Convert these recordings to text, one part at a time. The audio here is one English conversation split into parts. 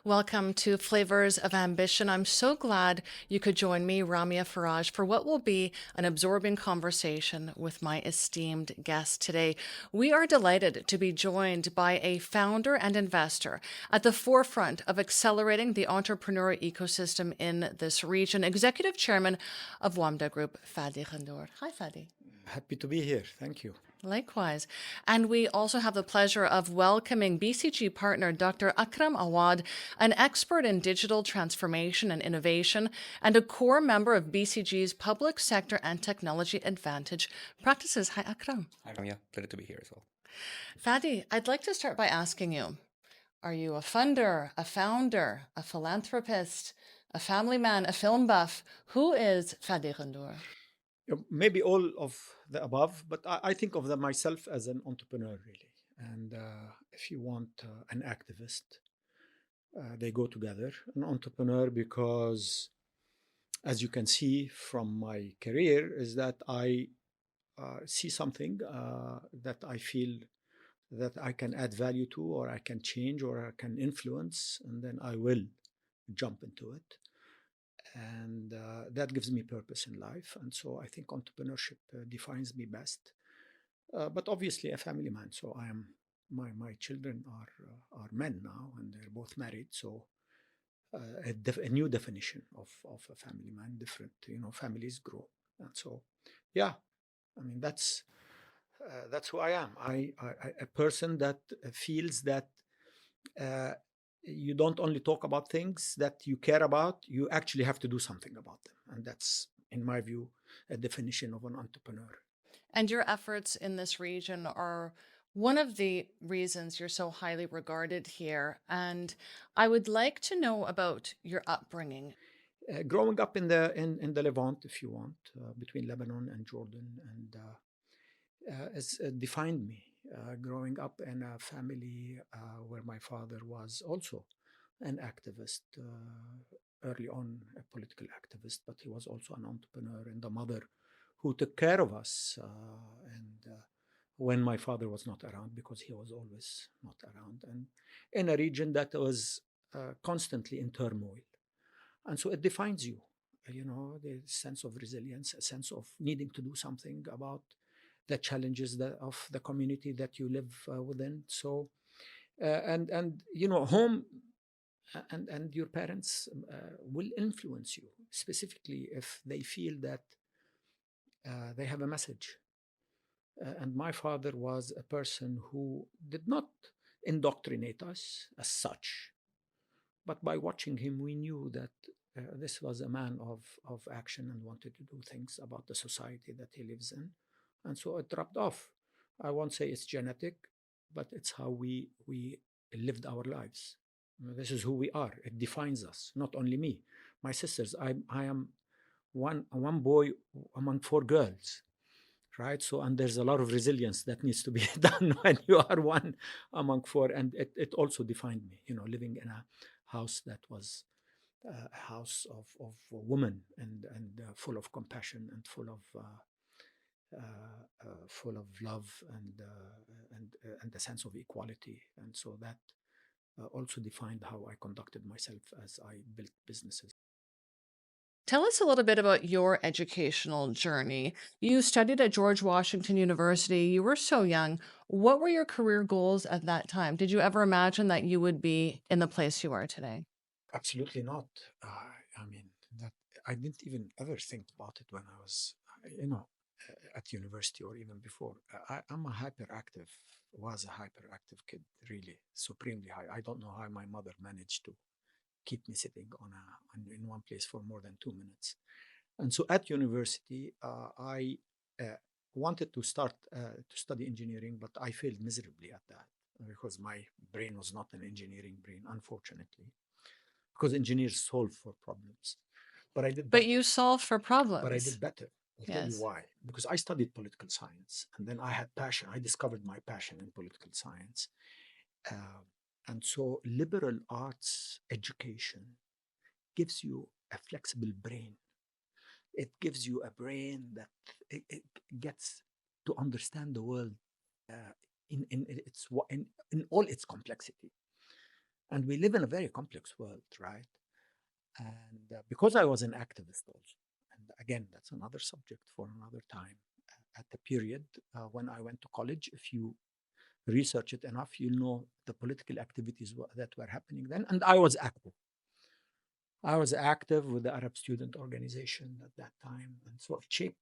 Welcome to Flavors of Ambition. I'm so glad you could join me, Ramia Faraj, for what will be an absorbing conversation with my esteemed guest today. We are delighted to be joined by a founder and investor at the forefront of accelerating the entrepreneurial ecosystem in this region, Executive Chairman of Wamda Group, Fadi Ghandour. Hi, Fadi. Happy to be here. Thank you. Likewise. And we also have the pleasure of welcoming BCG partner Dr. Akram Awad, an expert in digital transformation and innovation, and a core member of BCG's Public Sector and Technology Advantage practices. Hi, Akram. Hi, Ramya. Pleasure to be here as well. Fadi, I'd like to start by asking you, are you a funder, a founder, a philanthropist, a family man, a film buff? Who is Fadi Ghandour? Maybe all of the above, but I think of myself as an entrepreneur, really. And if you want an activist, they go together. An entrepreneur, because as you can see from my career, is that I see something that I feel that I can add value to, or I can change, or I can influence, and then I will jump into it. And that gives me purpose in life. And so I think entrepreneurship defines me best. But obviously a family man. So I am, my children are men now, and they're both married. So a new definition of a family man, different, families grow. And so, yeah, I mean, that's who I am. A person that feels that you don't only talk about things that you care about, you actually have to do something about them. And that's, in my view, a definition of an entrepreneur. And your efforts in this region are one of the reasons you're so highly regarded here. And I would like to know about your upbringing. Growing up in the Levant, if you want, between Lebanon and Jordan, and has defined me. Growing up in a family where my father was also an activist, early on a political activist, but he was also an entrepreneur, and the mother who took care of us and when my father was not around, because he was always not around, and in a region that was constantly in turmoil. And so it defines you, the sense of resilience, a sense of needing to do something about the challenges of the community that you live within. So, and home and your parents will influence you, specifically if they feel that they have a message. And my father was a person who did not indoctrinate us as such, but by watching him, we knew that this was a man of action and wanted to do things about the society that he lives in. And so it dropped off. I won't say it's genetic, but it's how we lived our lives. This is who we are. It defines us, not only me. My sisters, I am one boy among four girls, right? So, and there's a lot of resilience that needs to be done when you are one among four. And it also defined me, living in a house that was a house of women and full of compassion and full of love and the sense of equality. And so that also defined how I conducted myself as I built businesses. Tell us a little bit about your educational journey. You studied at George Washington University. You were so young. What were your career goals at that time? Did you ever imagine that you would be in the place you are today? Absolutely not. I mean, that I didn't even ever think about it when I was, at university or even before. I'm a was a hyperactive kid, really, supremely high. I don't know how my mother managed to keep me sitting in one place for more than 2 minutes. And so at university, I wanted to start to study engineering, but I failed miserably at that because my brain was not an engineering brain, unfortunately, because engineers solve for problems. But I did better. But you solve for problems. But I did better. I'll tell you Yes. why. Because I studied political science, and then I had passion. I discovered my passion in political science. And so liberal arts education gives you a flexible brain. It gives you a brain that it gets to understand the world in all its complexity. And we live in a very complex world, right? And because I was an activist also, and again, that's another subject for another time. At the period when I went to college, if you research it enough, you'll know the political activities that were happening then. And I was active. I was active with the Arab Student Organization at that time, and so it shaped.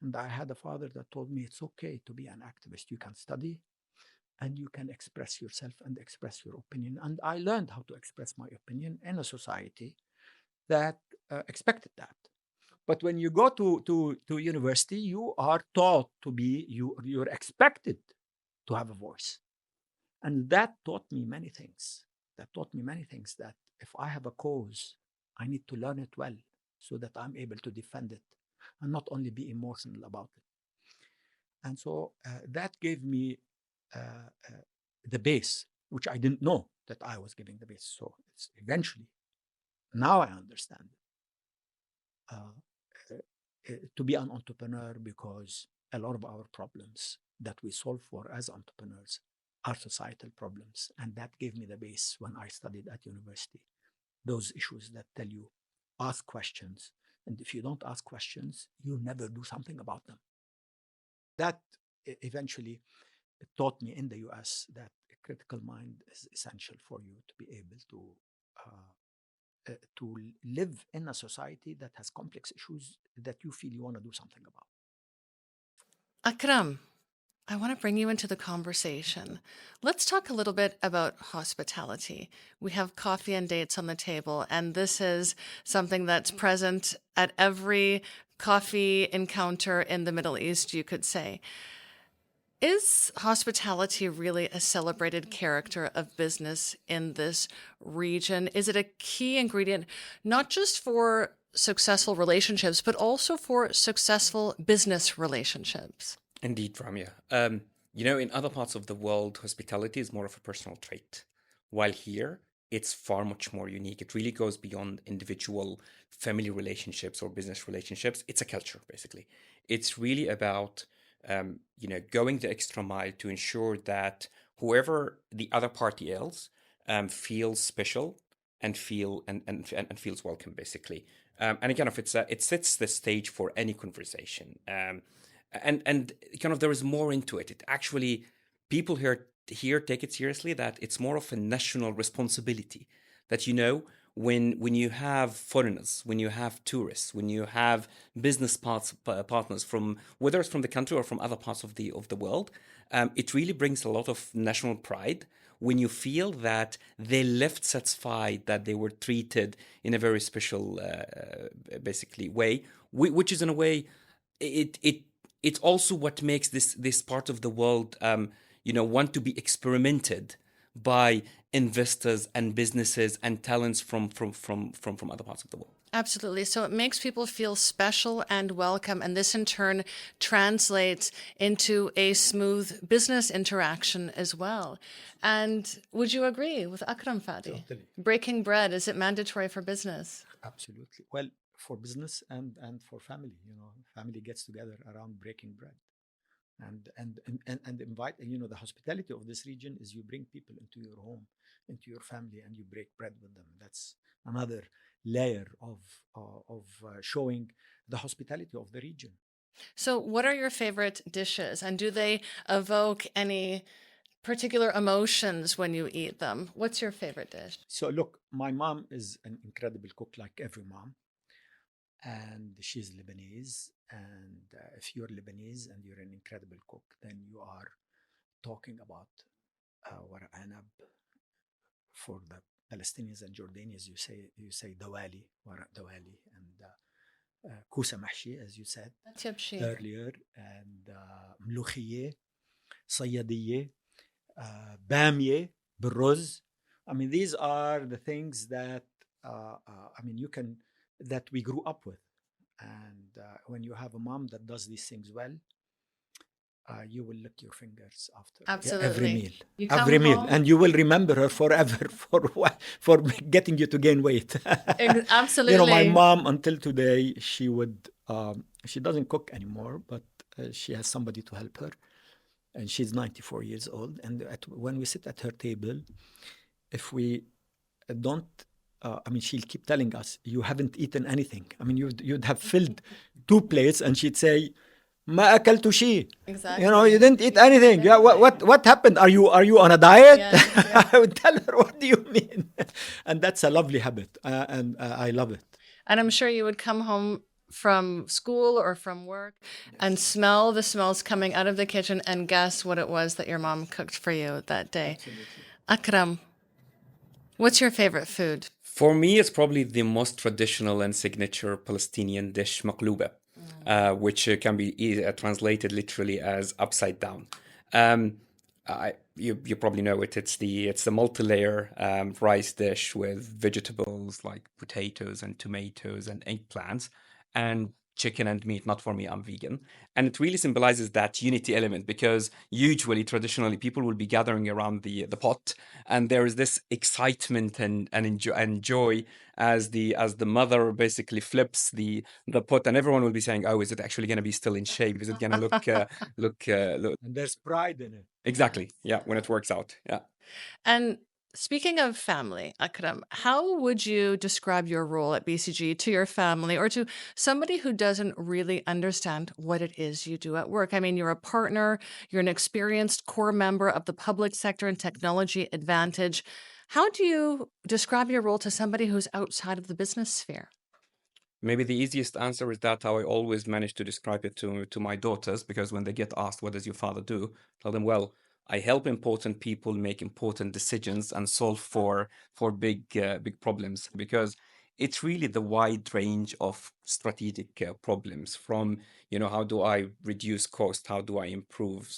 And I had a father that told me it's okay to be an activist. You can study and you can express yourself and express your opinion. And I learned how to express my opinion in a society that expected that. But when you go to university, you are taught to be, you're expected to have a voice. And that taught me many things. That taught me many things, that if I have a cause, I need to learn it well so that I'm able to defend it and not only be emotional about it. And so that gave me the base, which I didn't know that I was giving the base. So it's eventually, now I understand to be an entrepreneur, because a lot of our problems that we solve for as entrepreneurs are societal problems. And that gave me the base when I studied at university. Those issues that tell you, ask questions. And if you don't ask questions, you never do something about them. That eventually taught me in the US that a critical mind is essential for you to be able to live in a society that has complex issues that you feel you want to do something about. Akram, I want to bring you into the conversation. Let's talk a little bit about hospitality. We have coffee and dates on the table, and this is something that's present at every coffee encounter in the Middle East, you could say. Is hospitality really a celebrated character of business in this region? Is it a key ingredient, not just for successful relationships, but also for successful business relationships? Indeed, Ramya. In other parts of the world, hospitality is more of a personal trait, while here it's far much more unique. It really goes beyond individual family relationships or business relationships. It's a culture, basically. It's really about going the extra mile to ensure that whoever the other party is feels special and feels welcome, basically. And again, if it sets the stage for any conversation. And kind of there is more into it. It actually, people here take it seriously, that it's more of a national responsibility. That when you have foreigners, when you have tourists, when you have business partners from, whether it's from the country or from other parts of the world, it really brings a lot of national pride when you feel that they left satisfied, that they were treated in a very special, basically way, which is in a way, it's also what makes this part of the world, want to be experimented by investors and businesses and talents from other parts of the world. Absolutely. So it makes people feel special and welcome. And this in turn translates into a smooth business interaction as well. And would you agree with Akram, Fadi? Totally. Breaking bread, is it mandatory for business? Absolutely. Well, for business and for family, family gets together around breaking bread. And invite, the hospitality of this region is you bring people into your home, into your family, and you break bread with them. That's another layer of showing the hospitality of the region. So what are your favorite dishes, and do they evoke any particular emotions when you eat them? What's your favorite dish? So look, my mom is an incredible cook, like every mom. And she's Lebanese. And if you're Lebanese and you're an incredible cook, then you are talking about wara anab. For the Palestinians and Jordanians, you say dawali, wara dawali, and kusa mahshi, as you said earlier, and mlukhiyeh, sayadiyeh, bamiyeh, بالرز. I mean, these are the things that that we grew up with. And when you have a mom that does these things well, you will lick your fingers after every meal. Every meal. And you will remember her forever for getting you to gain weight. Absolutely. My mom, until today, she doesn't cook anymore, but she has somebody to help her. And she's 94 years old. And when we sit at her table, if we don't, I mean, she'll keep telling us, you haven't eaten anything. I mean, you'd have filled 2 plates and she'd say, ما أكلت شيء. You know, you Exactly. didn't eat anything. Yeah, what happened? Are you on a diet? Yeah, yeah. I would tell her, what do you mean? And that's a lovely habit, and I love it. And I'm sure you would come home from school or from work and smell the smells coming out of the kitchen and guess what it was that your mom cooked for you that day. Absolutely. Akram, what's your favorite food? For me, it's probably the most traditional and signature Palestinian dish, maqlouba, which can be translated literally as upside down. Um, you probably know it. It's the multi-layer rice dish with vegetables like potatoes and tomatoes and eggplants and chicken and meat. Not for me, I'm vegan. And it really symbolizes that unity element because usually, traditionally, people will be gathering around the pot, and there is this excitement and joy as the mother basically flips the pot, and everyone will be saying, "Oh, is it actually going to be still in shape? Is it going to look?" And there's pride in it. Exactly. Yeah, when it works out. Yeah. And speaking of family, Akram, how would you describe your role at BCG to your family or to somebody who doesn't really understand what it is you do at work? I mean, you're a partner, you're an experienced core member of the public sector and technology advantage. How do you describe your role to somebody who's outside of the business sphere? Maybe the easiest answer is that how I always manage to describe it to my daughters, because when they get asked, "What does your father do?" Tell them, "Well, I help important people make important decisions and solve for big problems." Because it's really the wide range of strategic problems from, how do I reduce cost? How do I improve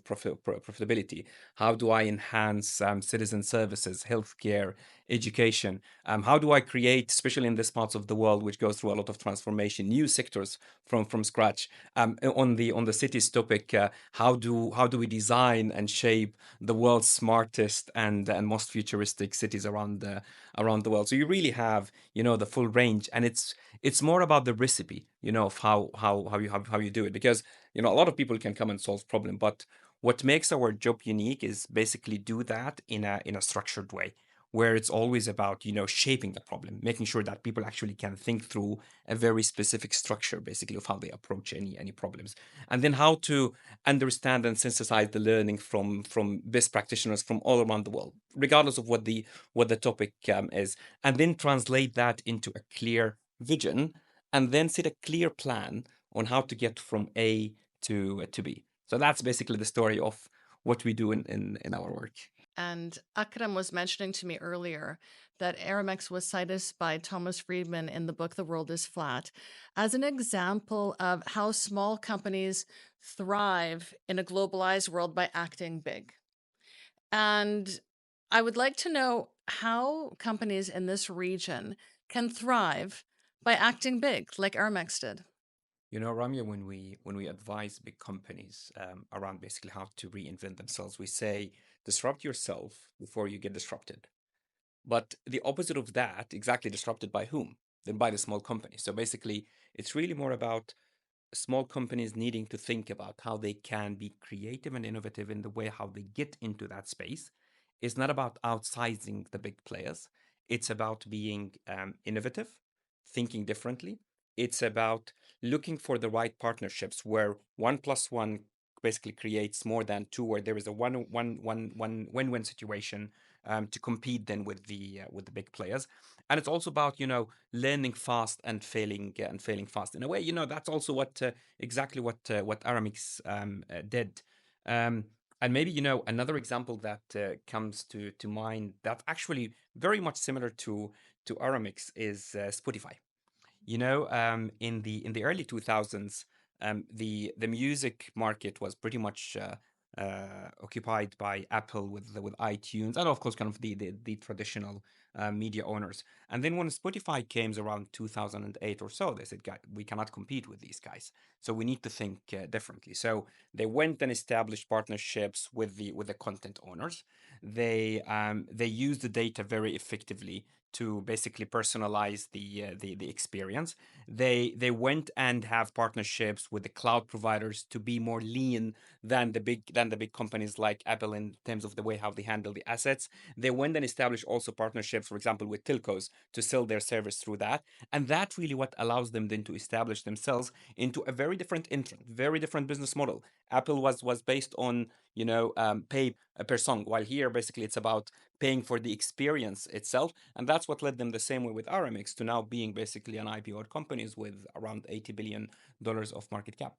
profitability? How do I enhance citizen services, healthcare, education? How do I create, especially in this parts of the world which goes through a lot of transformation, new sectors from scratch? On the cities topic, how do we design and shape the world's smartest and most futuristic cities around the world? So you really have, the full range, and it's more about the recipe, of how you do it, because a lot of people can come and solve problem, but what makes our job unique is basically do that in a structured way, where it's always about, shaping the problem, making sure that people actually can think through a very specific structure, basically, of how they approach any problems, and then how to understand and synthesize the learning from best practitioners from all around the world, regardless of what the topic is, and then translate that into a clear vision, and then set a clear plan on how to get from A to B. So that's basically the story of what we do in our work. And Akram was mentioning to me earlier that Aramex was cited by Thomas Friedman in the book The World is Flat as an example of how small companies thrive in a globalized world by acting big. And I would like to know how companies in this region can thrive by acting big, like Aramex did. Ramya, when we advise big companies around basically how to reinvent themselves, we say disrupt yourself before you get disrupted. But the opposite of that, exactly disrupted by whom? Then by the small company. So basically, it's really more about small companies needing to think about how they can be creative and innovative in the way how they get into that space. It's not about outsizing the big players. It's about being innovative, thinking differently. It's about looking for the right partnerships where one plus one basically creates more than two, where there is a one win-win situation to compete then with the big players. And it's also about learning fast and failing fast. In a way, that's also exactly what Aramex did. Um, and maybe another example that comes to mind that actually very much similar to Aramex is Spotify. In the early 2000s, the music market was pretty much occupied by Apple with iTunes, and of course, kind of the traditional media owners. And then when Spotify came around 2008 or so, they said, we cannot compete with these guys, so we need to think differently." So they went and established partnerships with the content owners. they use the data very effectively to basically personalize the experience. They went and have partnerships with the cloud providers to be more lean than the big companies like Apple in terms of the way how they handle the assets. They went and established also partnerships, for example, with telcos to sell their service through that, and that really what allows them then to establish themselves into a very different very different business model. Apple was based on pay per song, while here basically it's about paying for the experience itself, and that's what led them the same way with Aramex to now being basically an IPO companies with around $80 billion of market cap.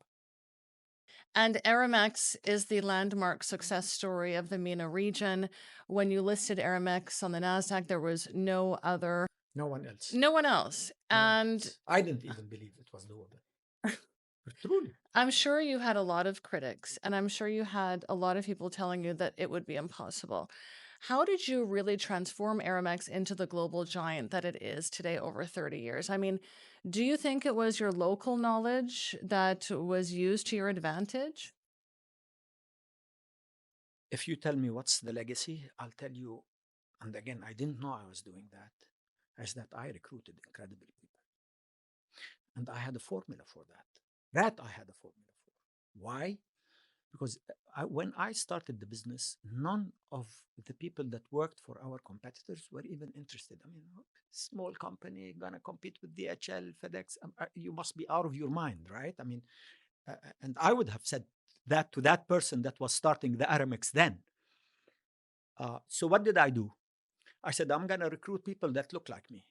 And Aramex is the landmark success story of the MENA region. When you listed Aramex on the NASDAQ, there was no other, No one else. no one else. No one And else. I didn't even believe it was doable. Truly. I'm sure you had a lot of critics, and I'm sure you had a lot of people telling you that it would be impossible. How did you really transform Aramex into the global giant that it is today over 30 years? I mean, do you think it was your local knowledge that was used to your advantage? If you tell me what's the legacy, I'll tell you. And again, I didn't know I was doing that. Is that I recruited incredible people. And I had a formula for that. I had a formula for. Why? Because when I started the business, none of the people that worked for our competitors were even interested. I mean, small company gonna compete with DHL, FedEx. You must be out of your mind, right? I mean, and I would have said that to that person that was starting the Aramex then. So what did I do? I said, I'm gonna recruit people that look like me,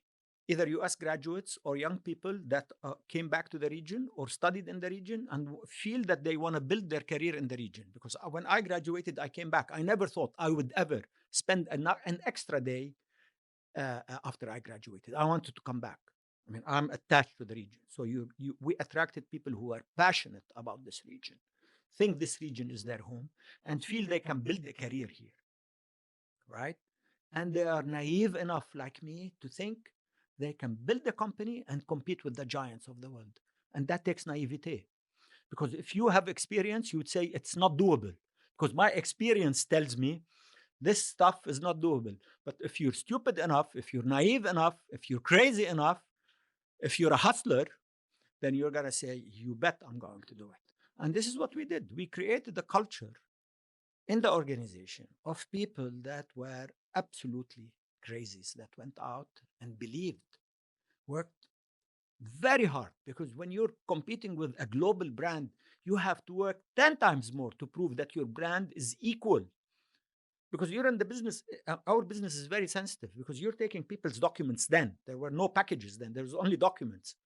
either US graduates or young people that came back to the region or studied in the region and feel that they want to build their career in the region. Because when I graduated, I came back. I never thought I would ever spend an extra day after I graduated. I wanted to come back. I mean, I'm attached to the region. So we attracted people who are passionate about this region, think this region is their home, and feel they can build a career here, right? And they are naive enough, like me, to think they can build a company and compete with the giants of the world. And that takes naivete. Because if you have experience, you would say it's not doable. Because my experience tells me this stuff is not doable. But if you're stupid enough, if you're naive enough, if you're crazy enough, if you're a hustler, then you're going to say, you bet I'm going to do it. And this is what we did. We created a culture in the organization of people that were absolutely crazies, that went out and believed, worked very hard, because when you're competing with a global brand, you have to work 10 times more to prove that your brand is equal. Because you're in the business, our business is very sensitive because you're taking people's documents then. There were no packages then, there was only documents.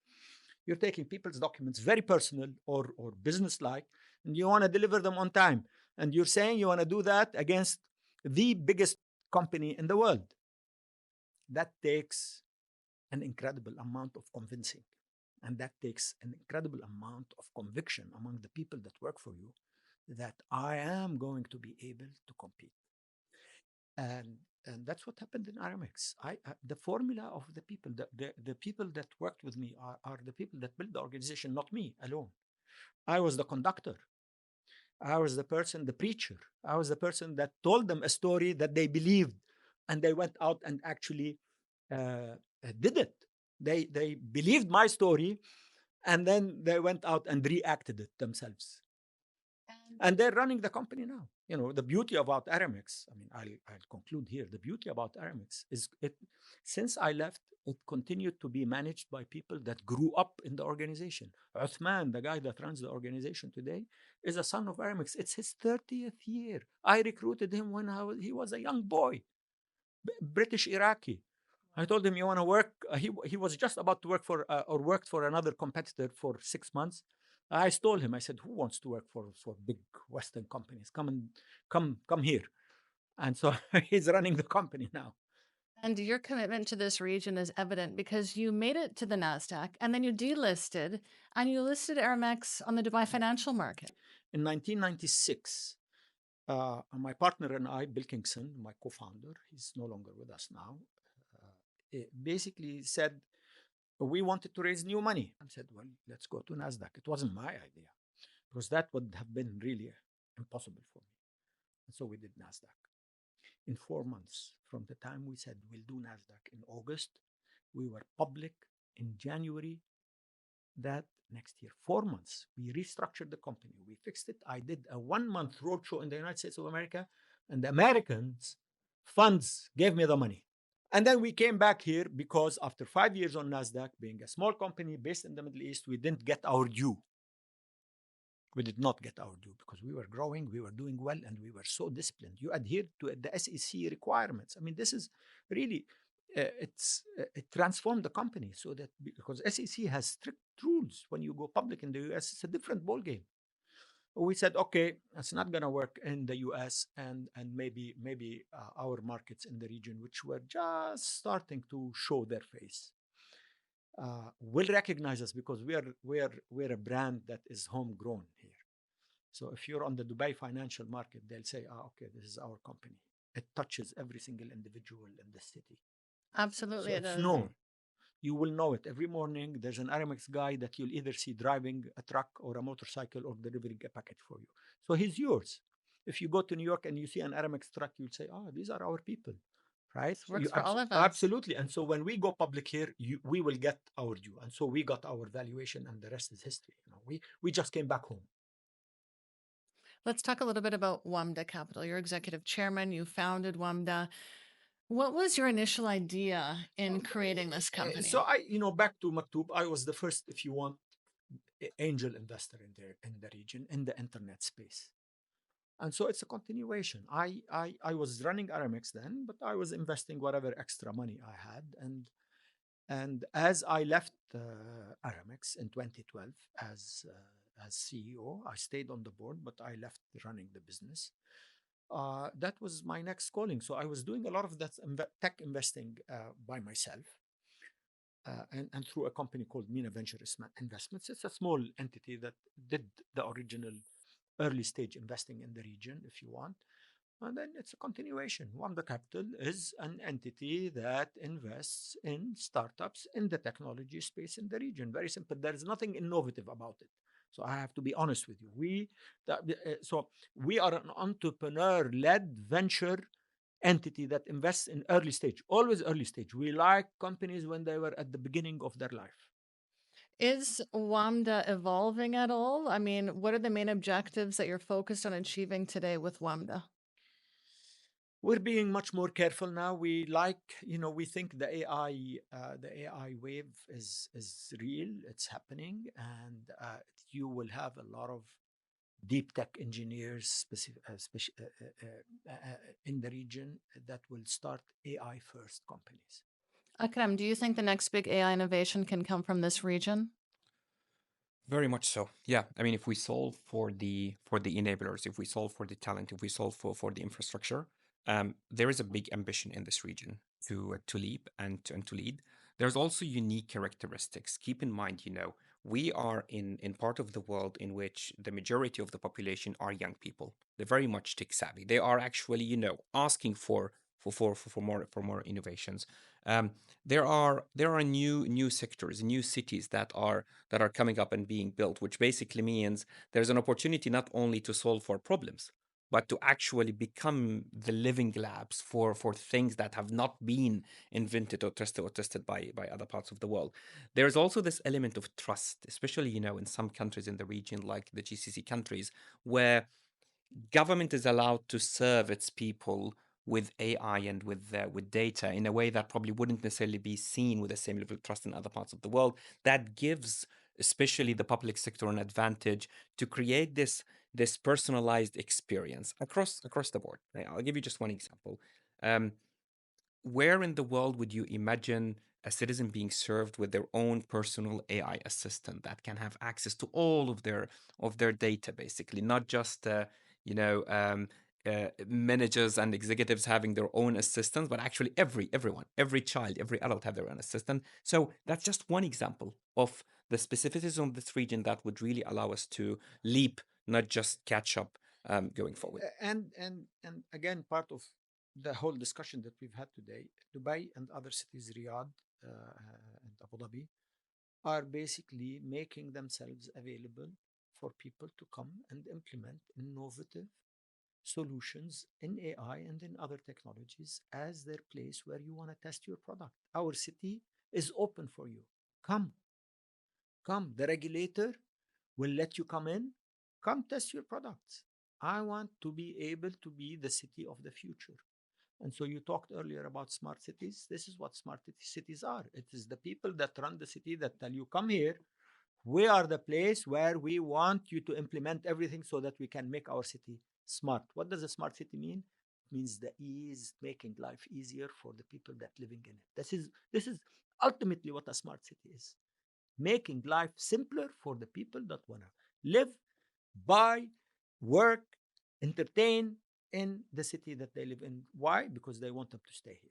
You're taking people's documents, very personal or business-like, and you want to deliver them on time. And you're saying you want to do that against the biggest company in the world. That takes an incredible amount of convincing. And that takes an incredible amount of conviction among the people that work for you that I am going to be able to compete. And that's what happened in Aramex. The formula of the people, the people that worked with me are the people that built the organization, not me alone. I was the conductor. I was the person, the preacher. I was the person that told them a story that they believed, and they went out and actually did it. They believed my story, and then they went out and reacted it themselves. And they're running the company now. You know, the beauty about Aramex, I mean, I'll conclude here. The beauty about Aramex is since I left, it continued to be managed by people that grew up in the organization. Uthman, the guy that runs the organization today, is a son of Aramex. It's his 30th year. I recruited him when he was a young boy, British Iraqi. I told him, you want to work? He was just about to work for or worked for another competitor for 6 months. I stole him. I said, who wants to work for big Western companies? Come here. And so he's running the company now. And your commitment to this region is evident because you made it to the NASDAQ and then you delisted and you listed Aramex on the Dubai financial market. In 1996, my partner and I, Bill Kingston, my co-founder, he's no longer with us now, basically said, we wanted to raise new money. I said, well, let's go to NASDAQ. It wasn't my idea because that would have been really impossible for me. And so we did NASDAQ. in 4 months. From the time we said we'll do NASDAQ in August, we were public in January that next year. 4 months. We restructured the company. We fixed it. I did a 1 month roadshow in the United States of America, and the Americans funds gave me the money. And then we came back here because after 5 years on NASDAQ, being a small company based in the Middle East, we didn't get our due. We did not get our due because we were growing, we were doing well, and we were so disciplined. You adhere to the SEC requirements. I mean, this is really, it transformed the company so that, because SEC has strict rules. When you go public in the US, it's a different ballgame. We said, okay, it's not going to work in the US and maybe our markets in the region, which were just starting to show their face, will recognize us because we're a brand that is homegrown here. So if you're on the Dubai financial market, they'll say, okay, this is our company. It touches every single individual in the city. Absolutely, So it it's does. known. You will know it. Every morning, there's an Aramex guy that you'll either see driving a truck or a motorcycle or delivering a package for you. So he's yours. If you go to New York and you see an Aramex truck, you'll say, these are our people, right? This works for all of us. Absolutely. And so when we go public here, we will get our due. And so we got our valuation, and the rest is history. We just came back home. Let's talk a little bit about Wamda Capital. You're executive chairman. You founded Wamda. What was your initial idea in creating this company? So back to Maktoub, I was the first, if you want, angel investor in the region, in the internet space. And so it's a continuation. I was running Aramex then, but I was investing whatever extra money I had. And as I left Aramex in 2012 as CEO, I stayed on the board, but I left running the business. That was my next calling. So I was doing a lot of that tech investing by myself. And through a company called MENA Venture Investments. It's a small entity that did the original early stage investing in the region, if you want. And then it's a continuation. Wamda Capital is an entity that invests in startups in the technology space in the region. Very simple. There is nothing innovative about it. So I have to be honest with you. We are an entrepreneur-led venture entity that invests in early stage, always early stage. We like companies when they were at the beginning of their life. Is Wamda evolving at all? I mean, what are the main objectives that you're focused on achieving today with Wamda? We're being much more careful now. We think the AI wave is real. It's happening, and you will have a lot of deep tech engineers in the region that will start AI first companies. Akram, do you think the next big AI innovation can come from this region? Very much so. Yeah. I mean, if we solve for the enablers, if we solve for the talent, if we solve for the infrastructure, there is a big ambition in this region to leap and to lead. There's also unique characteristics. Keep in mind, we are in part of the world in which the majority of the population are young people. They're very much tech savvy. They are actually, asking for more innovations. There are new sectors, new cities that are coming up and being built, which basically means there's an opportunity not only to solve for problems, but to actually become the living labs for things that have not been invented or tested by other parts of the world. There's also this element of trust, especially in some countries in the region, like the GCC countries, where government is allowed to serve its people with AI and with data in a way that probably wouldn't necessarily be seen with the same level of trust in other parts of the world. That gives, especially the public sector, an advantage to create this personalized experience across the board. I'll give you just one example. Where in the world would you imagine a citizen being served with their own personal AI assistant that can have access to all of their data, basically, not just managers and executives having their own assistants, but actually everyone, every child, every adult have their own assistant. So that's just one example of the specificities of this region that would really allow us to leap, not just catch up, going forward. And again, part of the whole discussion that we've had today, Dubai and other cities, Riyadh and Abu Dhabi, are basically making themselves available for people to come and implement innovative solutions in AI and in other technologies as their place where you want to test your product. Our city is open for you. Come, come. The regulator will let you come in. Come test your products. I want to be able to be the city of the future. And so you talked earlier about smart cities. This is what smart cities are. It is the people that run the city that tell you, come here. We are the place where we want you to implement everything so that we can make our city smart. What does a smart city mean? It means the ease, making life easier for the people that living in it. This is ultimately what a smart city is. Making life simpler for the people that want to live, buy, work, entertain in the city that they live in. Why? Because they want them to stay here.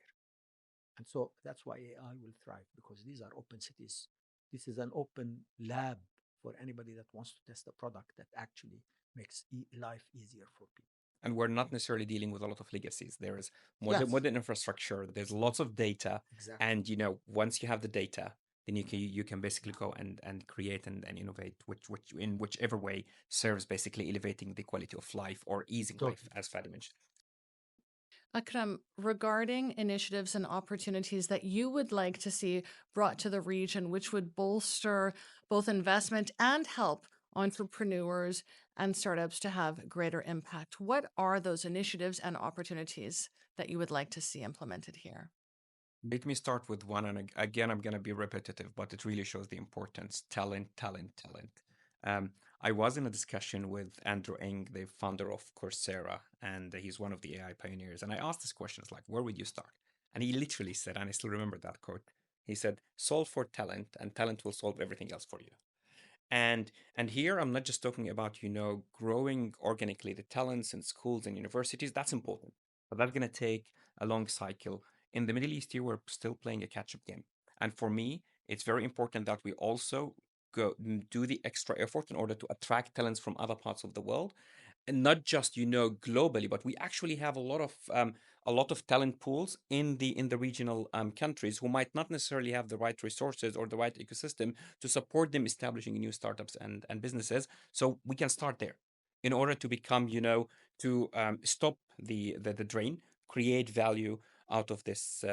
And so that's why AI will thrive, because these are open cities. This is an open lab for anybody that wants to test a product that actually makes life easier for people. And we're not necessarily dealing with a lot of legacies. There is Yes. modern infrastructure. There's lots of data, Exactly. and once you have the data, then you can basically go and create and innovate, which in whichever way serves basically elevating the quality of life or easing life, Totally. as Fadi mentioned. Akram, regarding initiatives and opportunities that you would like to see brought to the region, which would bolster both investment and help entrepreneurs and startups to have greater impact, what are those initiatives and opportunities that you would like to see implemented here? Let me start with one, and again, I'm going to be repetitive, but it really shows the importance. Talent, talent, talent. I was in a discussion with Andrew Ng, the founder of Coursera, and he's one of the AI pioneers. And I asked this question, it's like, where would you start? And he literally said, and I still remember that quote, he said, solve for talent, and talent will solve everything else for you. And here I'm not just talking about, growing organically the talents in schools and universities. That's important, but that's going to take a long cycle. In the Middle East here, we're still playing a catch-up game. And for me, it's very important that we also do the extra effort in order to attract talents from other parts of the world, and not just globally, but we actually have a lot of talent pools in the regional countries who might not necessarily have the right resources or the right ecosystem to support them establishing new startups and businesses. So we can start there in order to become, to stop the drain, create value out of this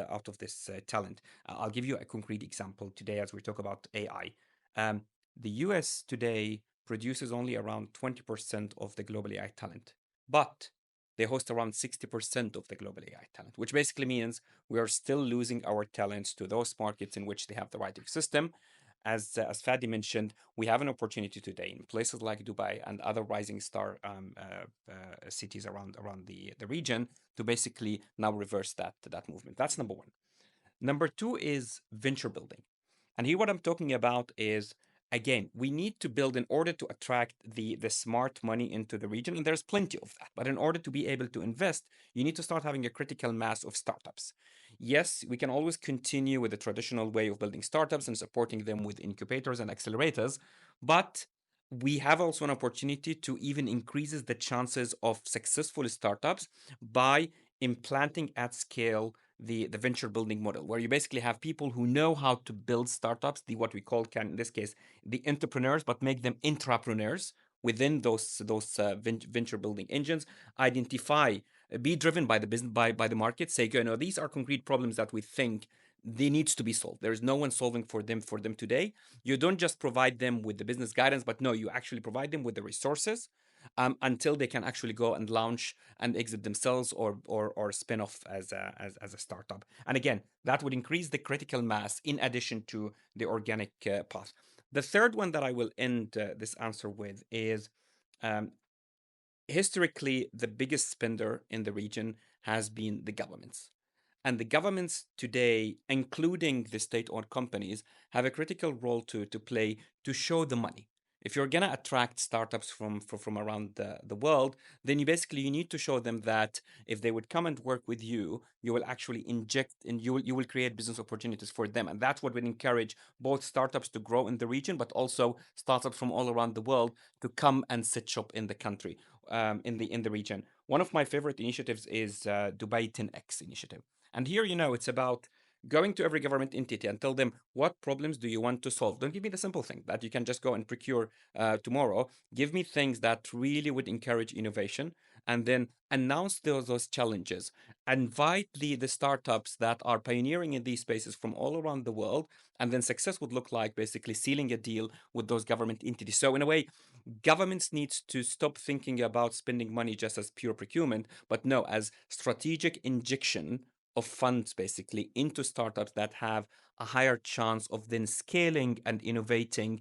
talent. I'll give you a concrete example today as we talk about AI. The US today produces only around 20% of the global AI talent, but they host around 60% of the global AI talent, which basically means we are still losing our talents to those markets in which they have the right ecosystem. As Fadi mentioned, we have an opportunity today in places like Dubai and other rising star cities around the region to basically now reverse that movement. That's number one. Number two is venture building. And here what I'm talking about is, again, we need to build in order to attract the smart money into the region, and there's plenty of that. But in order to be able to invest, you need to start having a critical mass of startups. Yes, we can always continue with the traditional way of building startups and supporting them with incubators and accelerators, but we have also an opportunity to even increases the chances of successful startups by implanting at scale the venture building model, where you basically have people who know how to build startups, the what we call can in this case the entrepreneurs, but make them intrapreneurs within those venture building engines. Identify, be driven by the business, by the market. Say, these are concrete problems that we think they needs to be solved. There is no one solving for them today. You don't just provide them with the business guidance, but no, you actually provide them with the resources until they can actually go and launch and exit themselves or spin off as a startup. And again, that would increase the critical mass in addition to the organic path. The third one that I will end this answer with is um, historically, the biggest spender in the region has been the governments. And the governments today, including the state-owned companies, have a critical role to play to show the money. If you're gonna attract startups from around the world, then you need to show them that if they would come and work with you, you will actually inject and you will create business opportunities for them. And that's what would encourage both startups to grow in the region, but also startups from all around the world to come and set shop in the country, in the region. One of my favorite initiatives is Dubai 10X initiative. And here, it's about going to every government entity and tell them, what problems do you want to solve? Don't give me the simple thing that you can just go and procure tomorrow. Give me things that really would encourage innovation and then announce those challenges, invite the startups that are pioneering in these spaces from all around the world, and then success would look like basically sealing a deal with those government entities. So in a way, governments need to stop thinking about spending money just as pure procurement, but no, as strategic injection of funds basically into startups that have a higher chance of then scaling and innovating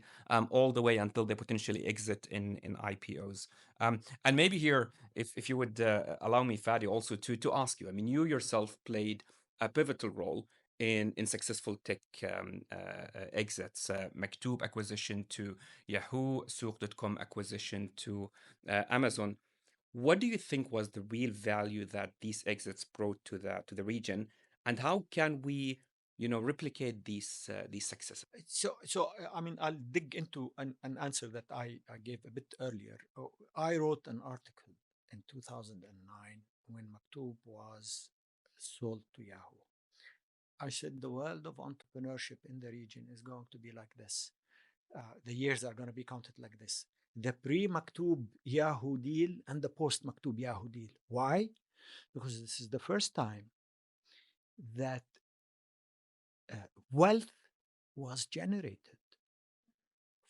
all the way until they potentially exit in IPOs. And maybe here, if you would allow me, Fadi, also to ask you, I mean, you yourself played a pivotal role in successful tech exits, Maktoob acquisition to Yahoo, Souq.com acquisition to Amazon. What do you think was the real value that these exits brought to the region, and how can we, replicate these successes? I mean, I'll dig into an answer that I gave a bit earlier. I wrote an article in 2009 when Maktoob was sold to Yahoo. I said the world of entrepreneurship in the region is going to be like this. The years are going to be counted like this: the pre-Maktoob Yahoo deal and the post-Maktoob Yahoo deal. Why? Because this is the first time that wealth was generated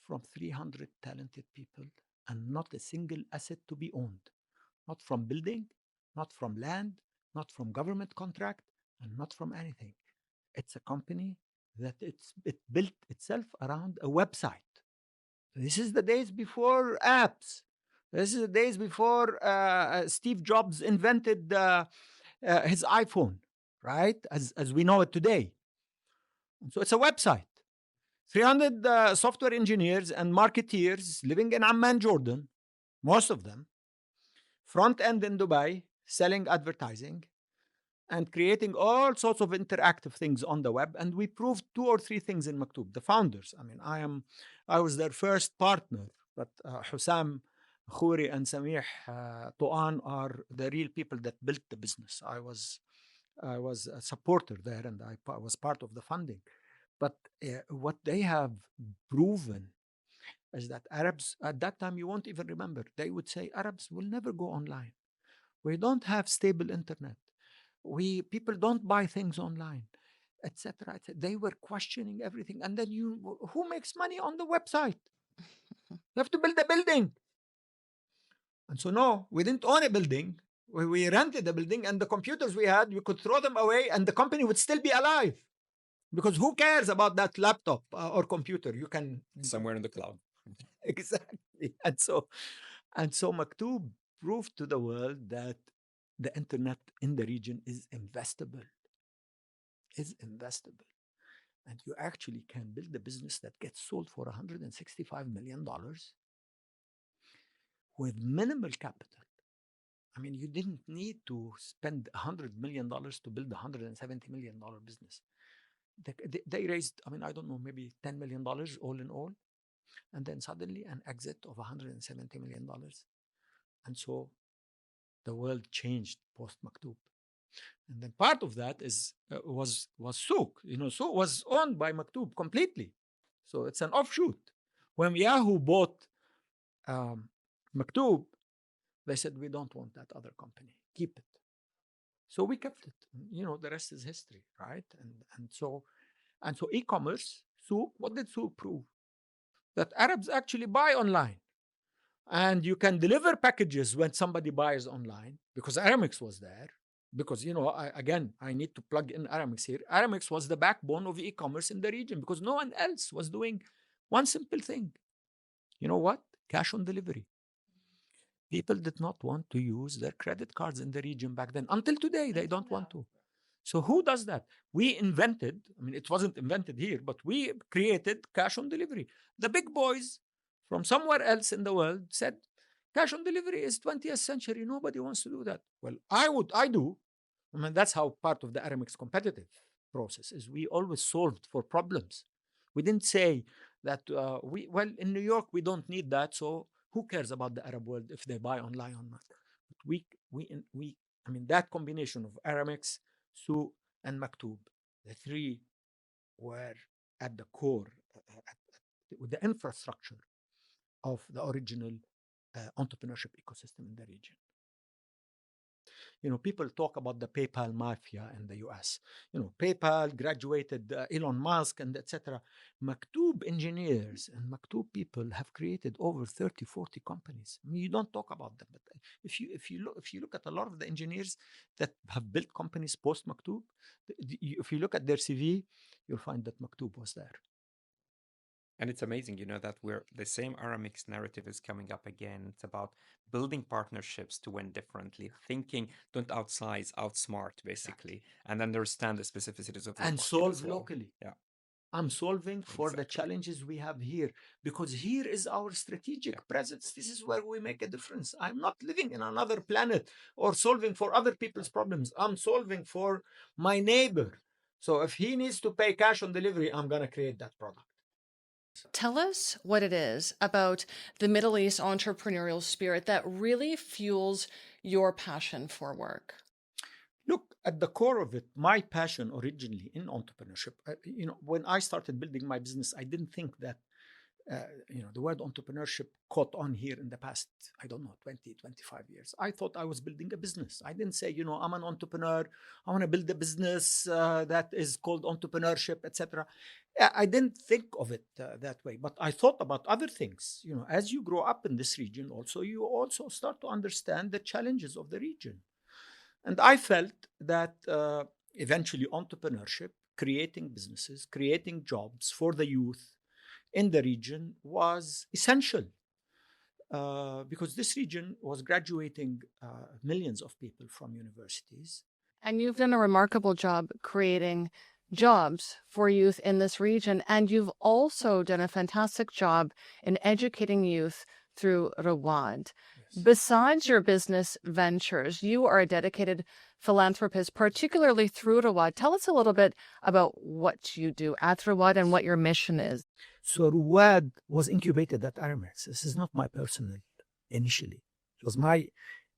from 300 talented people and not a single asset to be owned, not from building, not from land, not from government contract, and not from anything. It's a company that it built itself around a website. This is the days before apps. This is the days before Steve Jobs invented his iPhone, right? As we know it today. So it's a website. 300 software engineers and marketeers living in Amman, Jordan, most of them, front end in Dubai, selling advertising and creating all sorts of interactive things on the web. And we proved 2 or 3 things in Maktoob. The founders, I mean, I was their first partner, but Hussam Khouri and Samih Tuan are the real people that built the business. I was a supporter there, and I was part of the funding. But what they have proven is that Arabs, at that time, you won't even remember, they would say Arabs will never go online. We don't have stable internet. People don't buy things online, etc. They were questioning everything. And then who makes money on the website? You have to build a building. And so no, we didn't own a building. We rented a building, and the computers we had, we could throw them away and the company would still be alive. Because who cares about that laptop or computer? You can Somewhere in the cloud. Exactly. And so Maktoob proved to the world that the internet in the region is investable. And you actually can build a business that gets sold for $165 million with minimal capital. I mean, you didn't need to spend $100 million to build a $170 million business. They raised, I mean, I don't know, maybe $10 million all in all. And then suddenly an exit of $170 million. And so the world changed post Maktoob. And then part of that was Souq. Souq was owned by Maktoob completely. So it's an offshoot. When Yahoo bought Maktoob, they said, we don't want that other company. Keep it. So we kept it. The rest is history, right? And so e-commerce, Souq, what did Souq prove? That Arabs actually buy online. And you can deliver packages when somebody buys online, because Aramex was there. Because, I need to plug in Aramex here. Aramex was the backbone of e-commerce in the region because no one else was doing one simple thing. You know what? Cash on delivery. People did not want to use their credit cards in the region back then. Until today, they don't want to. So who does that? We invented, I mean, it wasn't invented here, but we created cash on delivery. The big boys from somewhere else in the world said, cash on delivery is 20th century. Nobody wants to do that. Well, I do. I mean, that's how part of the Aramex competitive process is. We always solved for problems. We didn't say that, in New York, we don't need that. So who cares about the Arab world if they buy online or not? But that combination of Aramex, Souq, and Maktoob, the three were at the core, with the infrastructure of the original entrepreneurship ecosystem in the region. People talk about the PayPal mafia in the US. PayPal graduated Elon Musk and etc. Maktub engineers and Maktub people have created over 30, 40 companies. You don't talk about them, but if you look at a lot of the engineers that have built companies post Maktub, if you look at their CV, you'll find that Maktub was there. And it's amazing, that the same Aramex narrative is coming up again. It's about building partnerships to win differently, thinking, don't outsmart, basically, and understand the specificities of your and market solve as well. locally. Yeah. I'm solving for the Exactly. challenges we have here, because here is our strategic presence. This is where we make a difference. I'm not living in another planet or solving for other people's problems. I'm solving for my neighbor. So if he needs to pay cash on delivery, I'm going to create that product. Tell us what it is about the Middle East entrepreneurial spirit that really fuels your passion for work. Look, at the core of it, my passion originally in entrepreneurship, when I started building my business, I didn't think that, the word entrepreneurship caught on here in the past, 20, 25 years. I thought I was building a business. I didn't say, I'm an entrepreneur. I want to build a business that is called entrepreneurship, etc. I didn't think of it that way, but I thought about other things. As you grow up in this region, you also start to understand the challenges of the region. And I felt that eventually entrepreneurship, creating businesses, creating jobs for the youth in the region was essential, because this region was graduating millions of people from universities. And you've done a remarkable job creating jobs for youth in this region. And you've also done a fantastic job in educating youth through Rouad. Yes. Besides your business ventures, you are a dedicated philanthropist, particularly through Rouad. Tell us a little bit about what you do at Rouad and what your mission is. So Rouad was incubated at Aramex. This is not my personal initially. It was my,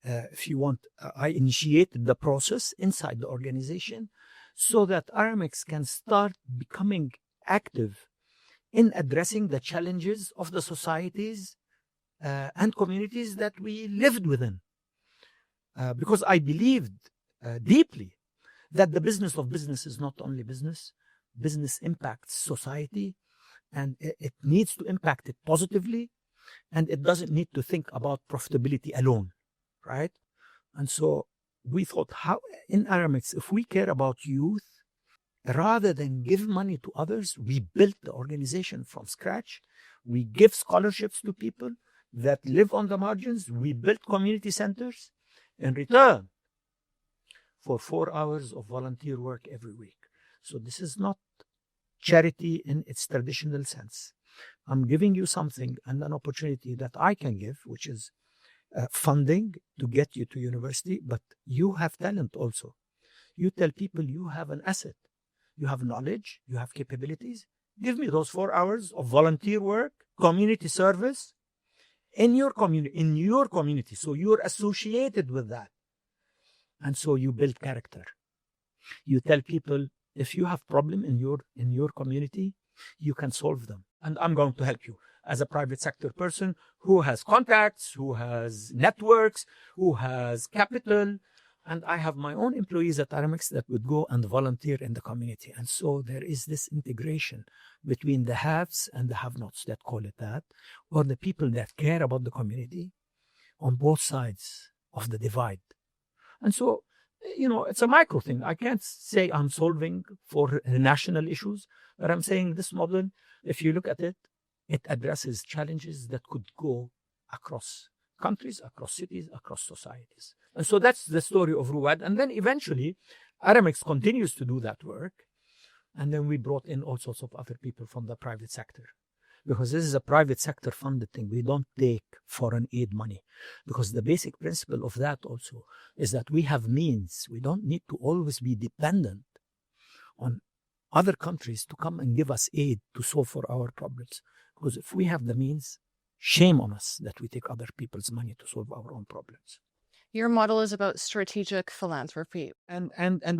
if you want, I initiated the process inside the organization so that Aramex can start becoming active in addressing the challenges of the societies and communities that we lived within. Because I believed deeply that the business of business is not only business. Business impacts society, and it needs to impact it positively, and it doesn't need to think about profitability alone, right? And so we thought, how in Aramex, if we care about youth, rather than give money to others, we built the organization from scratch. We give scholarships to people that live on the margins. We built community centers in return for 4 hours of volunteer work every week. So this is not charity in its traditional sense. I'm giving you something and an opportunity that I can give, which is funding to get you to university, but you have talent also. You tell people you have an asset, you have knowledge, you have capabilities. Give me those 4 hours of volunteer work, community service in your community. So you're associated with that. And so you build character. You tell people, if you have problem in your community, you can solve them. And I'm going to help you as a private sector person who has contacts, who has networks, who has capital. And I have my own employees at Aramex that would go and volunteer in the community. And so there is this integration between the haves and the have-nots, that call it that, or the people that care about the community on both sides of the divide. And so, it's a micro thing. I can't say I'm solving for national issues, but I'm saying this model, if you look at it, it addresses challenges that could go across countries, across cities, across societies. And so that's the story of Rouad. And then eventually, Aramex continues to do that work. And then we brought in all sorts of other people from the private sector, because this is a private sector funded thing. We don't take foreign aid money, because the basic principle of that also is that we have means. We don't need to always be dependent on other countries to come and give us aid to solve for our problems. Because if we have the means, shame on us that we take other people's money to solve our own problems. Your model is about strategic philanthropy. And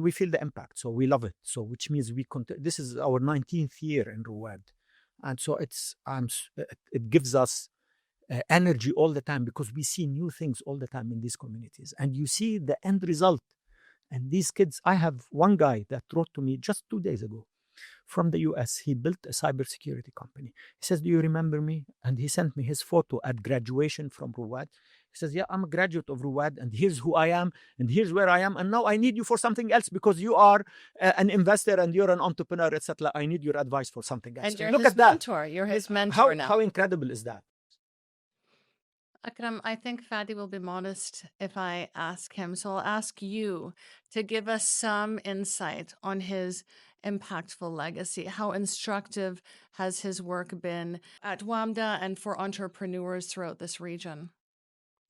we feel the impact, so we love it. So which means this is our 19th year in Rouad. And so it gives us energy all the time, because we see new things all the time in these communities, and you see the end result. And these kids, I have one guy that wrote to me just 2 days ago from the US. He built a cybersecurity company. He says, "Do you remember me?" And he sent me his photo at graduation from Rouad. He says, "Yeah, I'm a graduate of Rouad, and here's who I am, and here's where I am. And now I need you for something else, because you are an investor and you're an entrepreneur, etc. I need your advice for something else." And you're Look his at that. mentor. You're his mentor now. How incredible is that? Akram, I think Fadi will be modest if I ask him. So I'll ask you to give us some insight on his impactful legacy. How instructive has his work been at Wamda and for entrepreneurs throughout this region?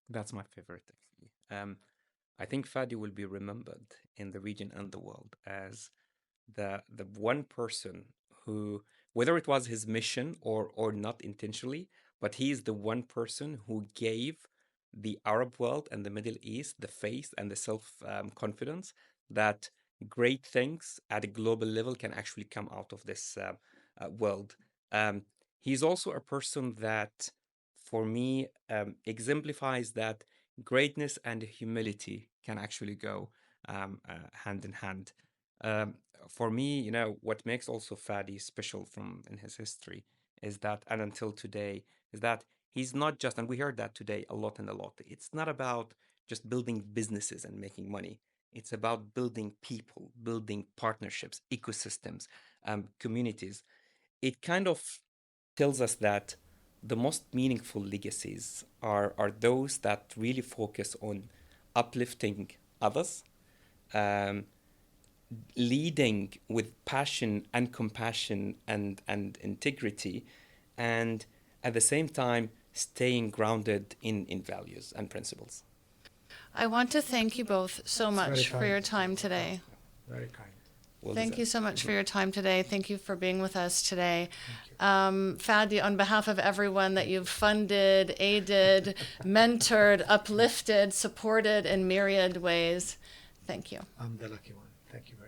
That's my favorite, actually. I think Fadi will be remembered in the region and the world as the one person who, whether it was his mission or not intentionally, but he is the one person who gave the Arab world and the Middle East the faith and the self confidence that great things at a global level can actually come out of this world. He's also a person that, for me, exemplifies that greatness and humility can actually go hand in hand. For me, what makes also Fadi special from in his history is that, and until today, is that he's not just, and we heard that today a lot and a lot. It's not about just building businesses and making money. It's about building people, building partnerships, ecosystems, communities. It kind of tells us that the most meaningful legacies are those that really focus on uplifting others, um, leading with passion and compassion and integrity, and at the same time staying grounded in values and principles. I want to thank you both so much for your time today. Very kind. Thank you so much for your time today. Thank you for being with us today. Fadi, on behalf of everyone that you've funded, aided, mentored, uplifted, supported in myriad ways, thank you. I'm the lucky one. Thank you very much.